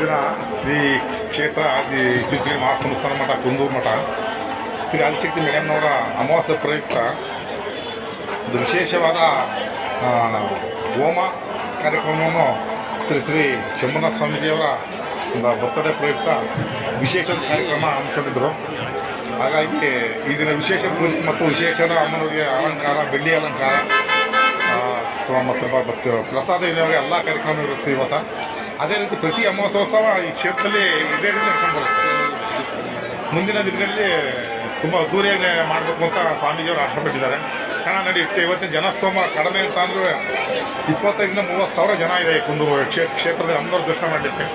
ದಿನ ಶ್ರೀ ಕ್ಷೇತ್ರ ಚುಂಚನಗಿರಿ ಮಹಾಸಂಸ್ಥಾನ ಮಠ ಕುಂದೂರು ಮಠ ಶ್ರೀ ಆದಿಶಕ್ತಿ ಮೇಡಮ್ನವರ ಅಮಾವಾಸ್ಯೆ ಪ್ರಯುಕ್ತ ಒಂದು ವಿಶೇಷವಾದ ಹೋಮ ಕಾರ್ಯಕ್ರಮವನ್ನು ಶ್ರೀ ಶಂಭುನಾಥ ಸ್ವಾಮೀಜಿಯವರ ಒಂದು ಬರ್ತ್ಡೇ ಪ್ರಯುಕ್ತ ವಿಶೇಷ ಕಾರ್ಯಕ್ರಮ ಹಮ್ಮಿಕೊಂಡಿದ್ದರು. ಹಾಗಾಗಿ ಈ ದಿನ ವಿಶೇಷ ಪೂಜೆ ಮತ್ತು ವಿಶೇಷದ ಅಮ್ಮನವರಿಗೆ ಅಲಂಕಾರ, ಬೆಳ್ಳಿ ಅಲಂಕಾರ ಮತ್ತು ಪ್ರಸಾದ ವಿನಿಯೋಗ ಎಲ್ಲ ಕಾರ್ಯಕ್ರಮ ಇರುತ್ತೆ ಇವತ್ತು. ಅದೇ ರೀತಿ ಪ್ರತಿ ಅಮಾವಾಸ್ಯೋತ್ಸವ ಈ ಕ್ಷೇತ್ರದಲ್ಲಿ ಇದೇ ರೀತಿ ನಡ್ಕೊಂಡು ಬರುತ್ತೆ. ಮುಂದಿನ ದಿನಗಳಲ್ಲಿ ತುಂಬ ಅದ್ದೂರಿಯಾಗಿ ಮಾಡಬೇಕು ಅಂತ ಸ್ವಾಮೀಜಿಯವರು ಆಶಪಟ್ಟಿದ್ದಾರೆ. ಚೆನ್ನಾಗಿ ನಡೆಯುತ್ತೆ. ಇವತ್ತಿನ ಜನಸ್ತೋಮ ಕಡಿಮೆ ಅಂತ ಅಂದರೂ 25,000-30,000 ಜನ ಇದೆ ಕುಂದೂರು ಕ್ಷೇತ್ರದಲ್ಲಿ ಅಮ್ಮನವ್ರ ದರ್ಶನ ಮಾಡಲಿಕ್ಕೆ.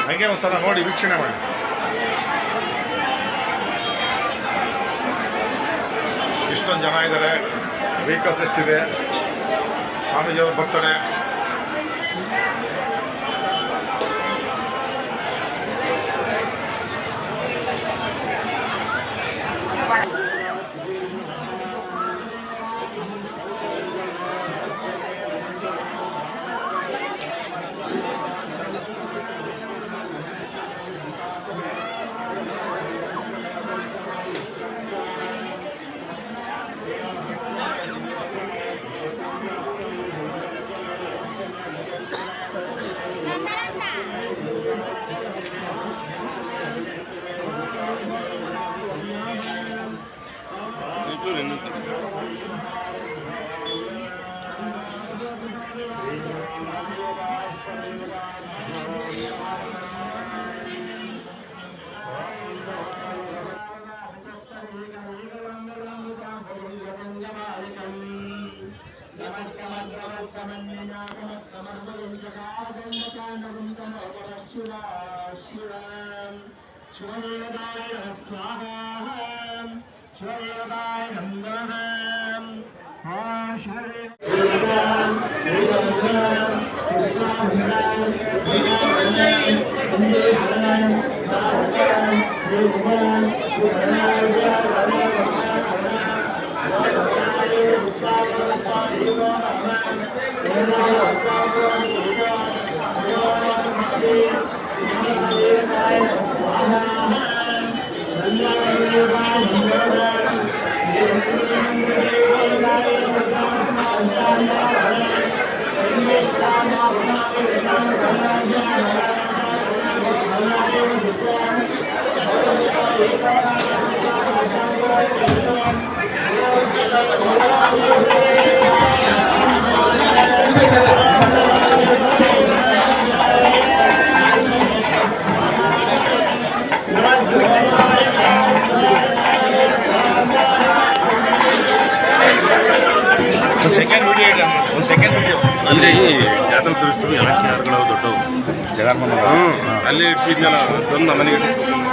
ಹಾಗೆ ಒಂದು ಸಲ ನೋಡಿ ವೀಕ್ಷಣೆ ಮಾಡಿ. ಇಷ್ಟೊಂದು ಜನ ಇದ್ದಾರೆ, ವೆಹಿಕಲ್ಸ್ ಎಷ್ಟಿದೆ, ಸ್ವಾಮೀಜಿಯವರು ಬರ್ತಾರೆ. ಶಿವದೇವತಾಯ ಸ್ವಾಹಾ ಶಿವದೇವತಾಯ ನಮಃ ಓಂ ಸೆಕೆಂಡ್ ವಿಡಿಯೋ ಅಲ್ಲಿ ಜಾತ್ರೆ ತೋರಿಸ್ತೀವಿ. ಎಲ್ಲ ಕ್ಯಾರ್ಗಳು ದೊಡ್ಡವು ಅಲ್ಲಿ ಇಡ್ಸಿದ್ನಲ್ಲ ತಂದು ಮನೆಗೆ ಇಡಿಸ್ಬೇಕು.